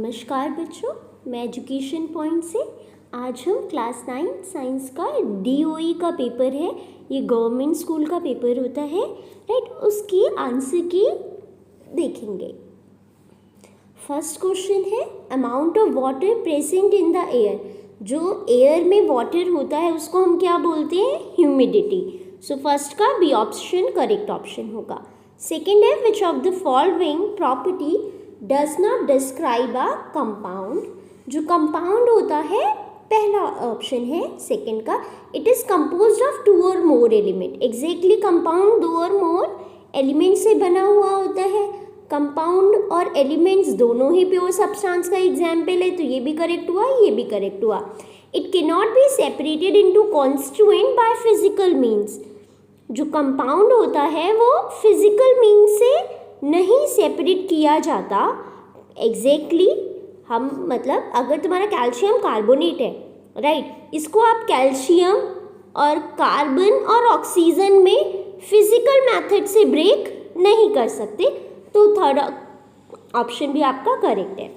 नमस्कार बच्चों, मैं एजुकेशन पॉइंट से आज हम क्लास 9 साइंस का DOE का पेपर है। ये गवर्नमेंट स्कूल का पेपर होता है, राइट। उसकी आंसर की देखेंगे। फर्स्ट क्वेश्चन है amount of water present in the air. जो एयर में वाटर होता है उसको हम क्या बोलते हैं? ह्यूमिडिटी। सो फर्स्ट का बी ऑप्शन करेक्ट ऑप्शन होगा। सेकेंड है which of the following property does not describe a compound. जो कंपाउंड होता है पहला ऑप्शन है सेकंड का, इट इज कंपोज्ड ऑफ 2 और मोर एलिमेंट। एग्जैक्टली कंपाउंड 2 और मोर एलिमेंट से बना हुआ होता है। कंपाउंड और एलिमेंट्स दोनों ही प्योर सब्सटेंस का एग्जाम्पल है, तो ये भी करेक्ट हुआ, ये भी करेक्ट हुआ। It can not be separated into constituent by physical means. जो कंपाउंड होता है वो फिजिकल मीन्स से नहीं सेपरेट किया जाता। एग्जैक्टली हम मतलब अगर तुम्हारा कैल्शियम कार्बोनेट है, राइट, इसको आप कैल्शियम और कार्बन और ऑक्सीजन में फिजिकल मेथड से ब्रेक नहीं कर सकते, तो थर्ड ऑप्शन भी आपका करेक्ट है।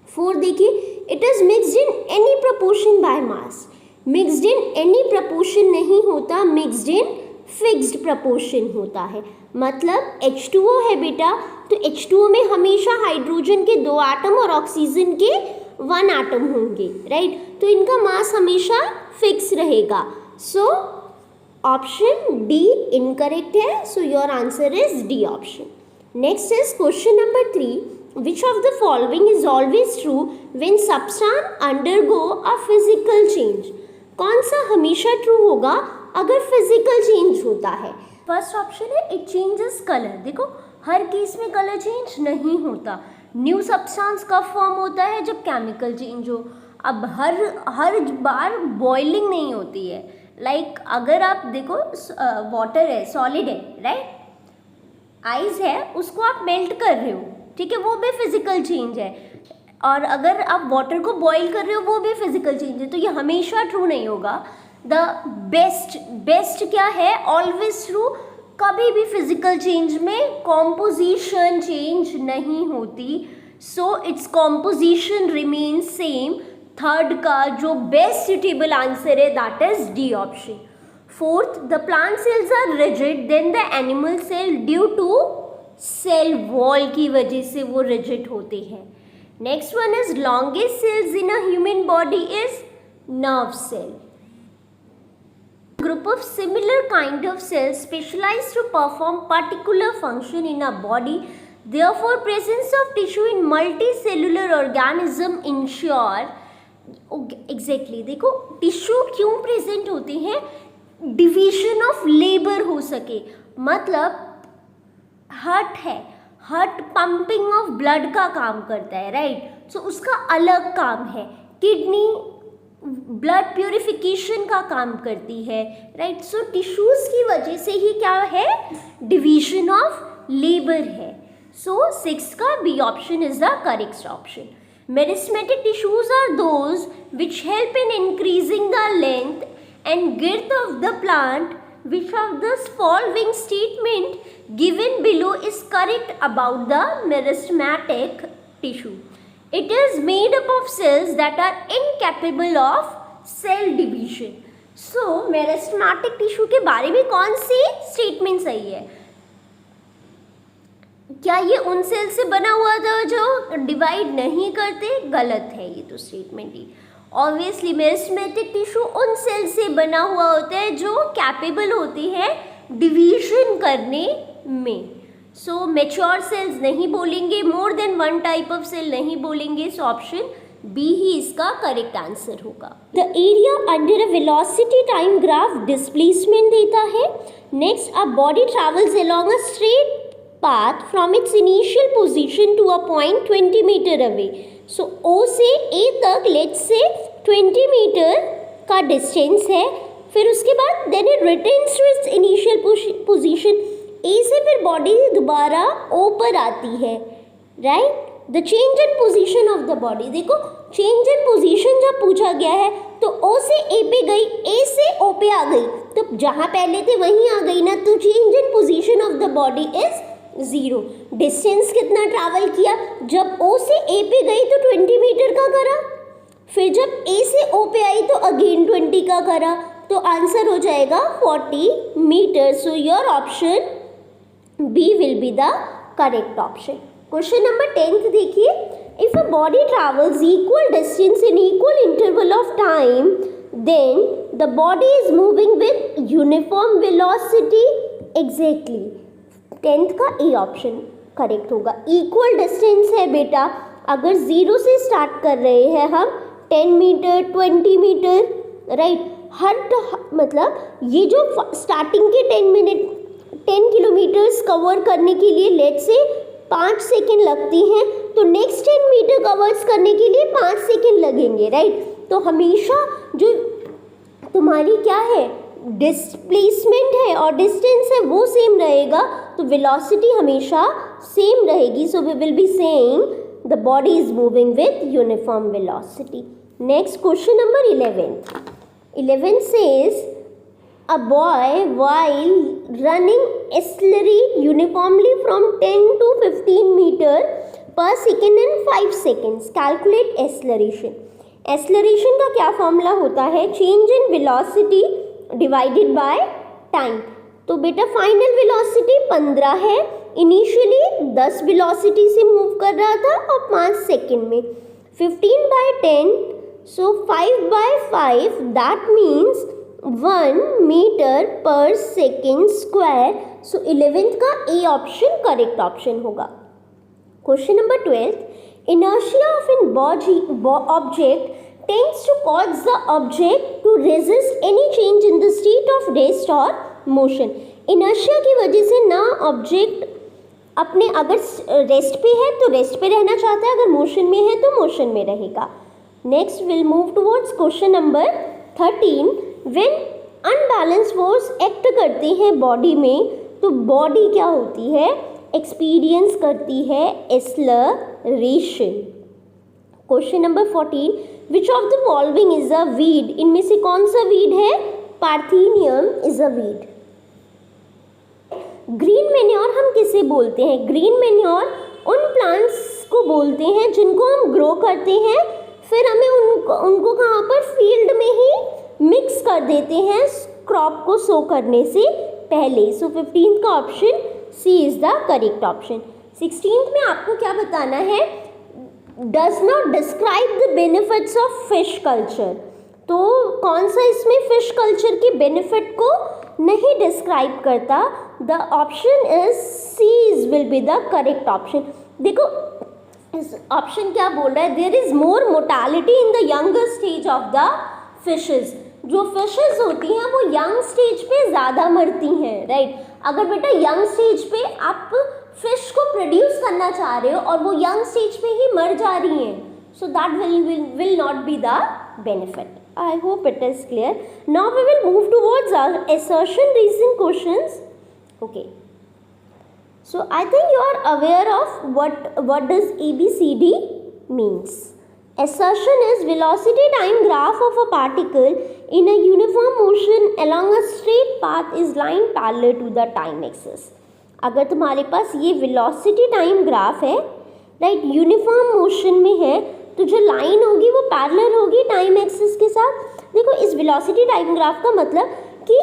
फोर्थ देखिए, it is mixed in any proportion by mass. Mixed in any proportion नहीं होता, मिक्सड इन फिक्स्ड प्रपोर्शन होता है। मतलब H2O है बेटा, तो H2O में हमेशा हाइड्रोजन के 2 एटम और ऑक्सीजन के 1 एटम होंगे, राइट। तो इनका मास हमेशा फिक्स रहेगा। सो ऑप्शन डी इनकरेक्ट है। So your answer is D option. Next is question number 3, which of the following is always true when substance undergo a physical change. कौन सा हमेशा ट्रू होगा अगर फिजिकल चेंज होता है? First option है it changes colour. देखो हर case में कलर चेंज नहीं होता। न्यू सब्सटेंस कब फॉर्म होता है? जब केमिकल चेंज हो। अब हर बार बॉइलिंग नहीं होती है। लाइक अगर आप देखो वाटर है, सॉलिड है, राइट, आइस है, उसको आप मेल्ट कर रहे हो, ठीक है, वो भी फिजिकल चेंज है। और अगर आप वाटर को बॉईल कर रहे हो वो भी फिजिकल चेंज है। तो ये हमेशा ट्रू नहीं होगा। द बेस्ट क्या है? Always true. कभी भी फिजिकल चेंज में कॉम्पोजिशन चेंज नहीं होती, so it's composition remain same. Third का जो बेस्ट सुटेबल आंसर है that is D option. Fourth, the plant cells are rigid then the animal cell due to cell wall की वजह से वो रिजिड होते हैं। Next one is longest cells in a human body is nerve cell. Group of similar kind of cells specialized to perform particular function in a body. Therefore, presence of tissue in multicellular organism ensure exactly। देखो tissue क्यों present होते हैं? Division of labour हो सके। मतलब heart है, heart pumping of blood का काम करता है, राइट। सो उसका अलग काम है। किडनी ब्लड प्यूरिफिकेशन का काम करती है, राइट। सो टिश्यूज की वजह से ही क्या है? डिवीजन ऑफ लेबर है। सो 6 का B option is the correct option. Meristematic tissues are those which help in increasing the length and girth of the plant. Which of the following statement given below is correct about the meristematic tissue? It is made up of cells that are incapable of cell division. So meristematic tissue के बारे में कौन सी statement सही है? क्या ये उन cell से बना हुआ था जो डिवाइड नहीं करते? गलत है ये तो स्टेटमेंट ही। ऑब्वियसली मेरिस्टेमेटिक टिश्यू उन सेल से बना हुआ होता है जो कैपेबल होती है डिवीजन करने में। सो मेच्योर सेल्स नहीं बोलेंगे, more than 1 type of sale नहीं बोलेंगे। सो ऑप्शन बी ही इसका करेक्ट आंसर होगा। The area under a velocity time graph displacement देता है। Next, a body travels along a straight path from its initial position to a point 20 metre away. So O से A तक let's say 20 metre का distance है। फिर उसके बाद then it returns to its initial position. A से फिर body दोबारा ओ पर आती है, right. The change in position of the body. देखो चेंज इन पोजीशन जब पूछा गया है तो ओ से ए पे गई, ए से ओ पे आ गई, तो जहाँ पहले थे वहीं आ गई ना, तो change in position of the body is 0। Distance कितना ट्रैवल किया, जब O से A पे गई तो 20 मीटर का करा, फिर जब A से O पे आई तो अगेन 20 का करा, तो आंसर हो जाएगा 40 metre. So your option B will be the correct option. Question number 10 देखिए, if a body travels equal distance in equal interval of time then the body is moving with uniform velocity. Exactly 10th का A option correct होगा। Equal distance है बेटा, अगर 0 से start कर रहे हैं हम 10 मीटर 20 मीटर राइट, मतलब ये जो स्टार्टिंग के 10 किलोमीटर्स कवर करने के लिए लेट्स से 5 सेकेंड लगती हैं, तो नेक्स्ट 10 मीटर कवर्स करने के लिए 5 सेकेंड लगेंगे राइट। तो हमेशा जो तुम्हारी क्या है डिस्प्लेसमेंट है और डिस्टेंस है वो सेम रहेगा, तो वेलोसिटी हमेशा सेम रहेगी। So we will be saying the body is moving with uniform velocity. Next question number 11 says a boy while running accelerate uniformly from 10 to 15 meter per second in 5 seconds. Calculate acceleration. Acceleration का क्या formula होता है, change in velocity divided by time. तो बेटा final velocity 15 है, initially 10 velocity से move कर रहा था और 5 सेकेंड में 15/10, so 5/5 that means 1 मीटर पर सेकेंड स्क्वायर। सो 11th का ए ऑप्शन करेक्ट ऑप्शन होगा। Question number 12, inertia of an object tends to cause the object to resist any change in the state of rest or motion. inertia की वजह से ना object अपने अगर rest पे है तो रेस्ट पे रहना चाहता है, अगर मोशन में है तो मोशन में रहेगा। Next will move towards question number 13। When unbalance force act करती है बॉडी में, तो बॉडी क्या होती है, एक्सपीरियंस करती है acceleration. Question number 14, which of the following is a weed, इनमें से कौन सा वीड है, parthenium is a weed. Green manure हम किसे बोलते हैं, ग्रीन मैन्योर उन प्लांट्स को बोलते हैं जिनको हम ग्रो करते हैं, फिर हमें उनको कहाँ पर फील्ड में ही मिक्स कर देते हैं क्रॉप को सो करने से पहले। सो 15th का option C is the correct option. 16th में आपको क्या बताना है, does not describe the benefits of fish culture. तो कौन सा इसमें फिश कल्चर के बेनिफिट को नहीं डिस्क्राइब करता, the option is C is will be the correct option. देखो इस ऑप्शन क्या बोल रहा है, there is more mortality in the younger stage of the fishes. जो फिशेज होती हैं वो यंग स्टेज पे ज़्यादा मरती हैं राइट। अगर बेटा यंग स्टेज पे आप फिश को प्रोड्यूस करना चाह रहे हो और वो यंग स्टेज पे ही मर जा रही हैं, so that will not be the benefit. I hope it is clear. Now we will move towards our assertion reason questions. Okay. So I think you are aware of what does ABCD means. Assertion is velocity time graph of a particle in a uniform motion along a straight path is line parallel to the time axis. अगर तुम्हारे पास ये velocity time graph है right, uniform motion में है, तो जो line होगी वो पैरेलल होगी टाइम एक्सिस के साथ। देखो इस वेलोसिटी टाइम ग्राफ का मतलब कि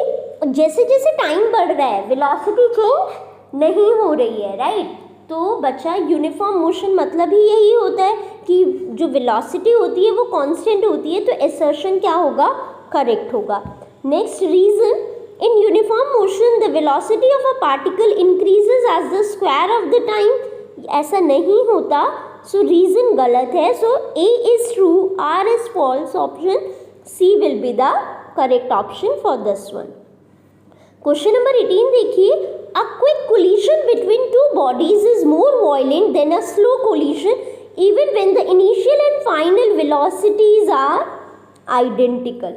जैसे जैसे टाइम बढ़ रहा है वेलोसिटी चेंज नहीं हो रही है राइट। तो बच्चा यूनिफॉर्म मोशन मतलब ही यही होता है कि जो वेलोसिटी होती है वो कांस्टेंट होती है, तो असर्शन क्या होगा, करेक्ट होगा। Next reason, in uniform motion the velocity of a particle increases as the square of the time. ऐसा नहीं होता, सो रीजन गलत है। So A is true, R is false, option C will be the correct option for this one. Question number 18 देखिए, a quick collision between two bodies is more violent than a slow collision even when the initial and final velocities are identical.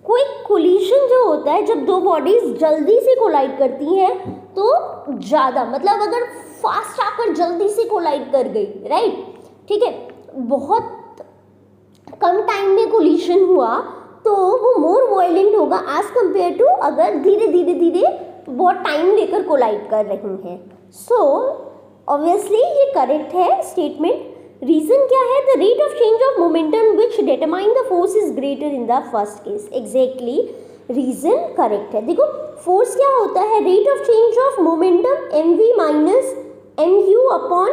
Quick collision जो होता है जब दो bodies जल्दी से collide करती हैं, तो ज़्यादा मतलब अगर फास्ट आकर जल्दी से कोलाइड कर गई राइट, ठीक है, बहुत कम टाइम में कोलिशन हुआ तो वो मोर वायलेंट होगा एज कंपेयर टू अगर धीरे धीरे धीरे बहुत टाइम लेकर कोलाइड कर रही हैं। सो ऑब्वियसली ये करेक्ट है स्टेटमेंट। रीजन क्या है? The rate of change of momentum which determine the force is greater in the first case. Exactly reason correct है। देखो फोर्स क्या होता है? Rate of change of momentum mv minus mu upon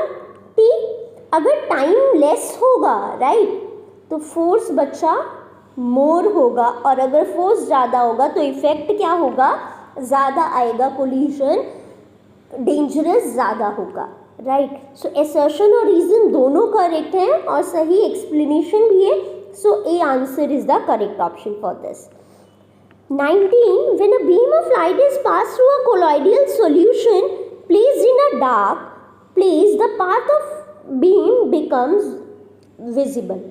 t। अगर time less होगा right तो force बच्चा more होगा, और अगर फोर्स ज़्यादा होगा तो इफेक्ट क्या होगा? ज़्यादा आएगा, कोलिजन डेंजरस ज़्यादा होगा, राइट। सो असर्शन और रीजन दोनों करेक्ट हैं और सही एक्सप्लेनेशन भी है। So A answer is the correct option for this. 19. When a beam of light is passed through a colloidal solution placed in a dark place, the path of beam becomes visible.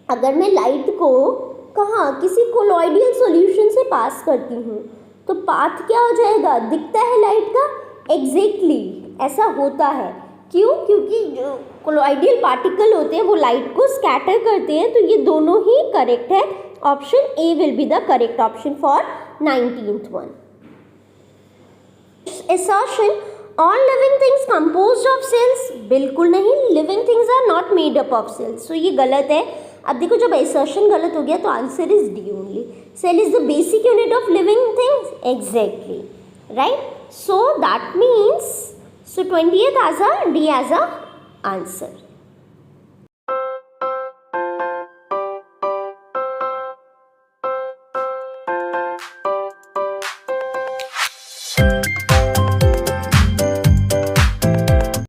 अगर मैं light को कहाँ किसी कोलॉइडियल solution से पास करती हूँ तो path क्या हो जाएगा? दिखता है लाइट का। एग्जैक्टली ऐसा होता है। क्यों? क्योंकि जो कोलॉइडियल पार्टिकल होते हैं वो लाइट को स्कैटर करते हैं। तो ये दोनों ही करेक्ट है। Option A will be the correct option for 19th one. assertion all living things composed of cells, बिल्कुल नहीं, living things are not made up of cells। so ये गलत है। अब देखो जब assertion गलत हो गया तो answer is D only. cell is the basic unit of living things, exactly, right। so that means so 20th as a D as a answer।